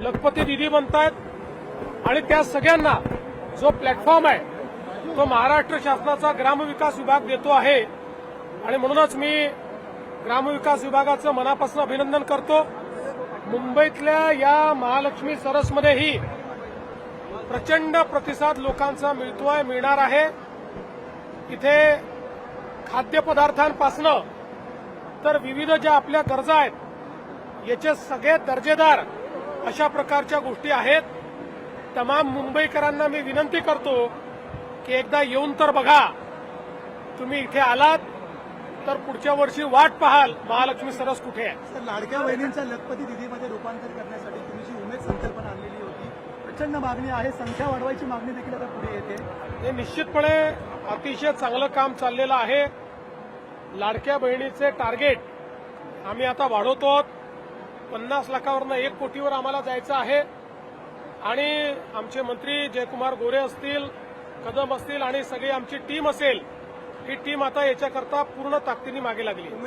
लखपती दिदी बनतायत आणि त्या सगळ्यांना जो प्लॅटफॉर्म आहे तो महाराष्ट्र शासनाचा ग्रामविकास विभाग देतो आहे आणि म्हणूनच मी ग्रामविकास विभागाचं मनापासून अभिनंदन करतो। मुंबईतल्या या महालक्ष्मी सरसमध्येही प्रचंड प्रतिसाद लोकांचा मिळणार आहे। इथे खाद्यपदार्थांपासून तर विविध ज्या आपल्या गरजा आहेत याचे सगळे दर्जेदार अशा प्रकारच्या गोष्टी आहेत। तमाम मुंबईकरांना मी विनंती करतो की एकदा येऊन तर बघा। तुम्ही इथे आलात तर पुढच्या वर्षी वाट पाहाल महालक्ष्मी सरस कुठे आहे। तर लाडक्या बहिणींच्या लखपती दिदीमध्ये रूपांतर करण्यासाठी तुम्ही जी उमेद संकल्पना आणलेली होती, प्रचंड मागणी आहे, संख्या वाढवायची मागणी देखील आता पुढे येते। हे निश्चितपणे अतिशय चांगलं काम चाललेलं आहे। लाडक्या बहिणीचे टार्गेट आम्ही आता वाढवतो। 50 लाखावरनं 1 कोटीवर आम्हाला जायचं आहे आणि आमचे मंत्री जयकुमार गोरे असतील, कदम असतील आणि सगळी आमची टीम असेल, ही टीम आता याच्याकरता पूर्ण ताकदीने मागे लागली।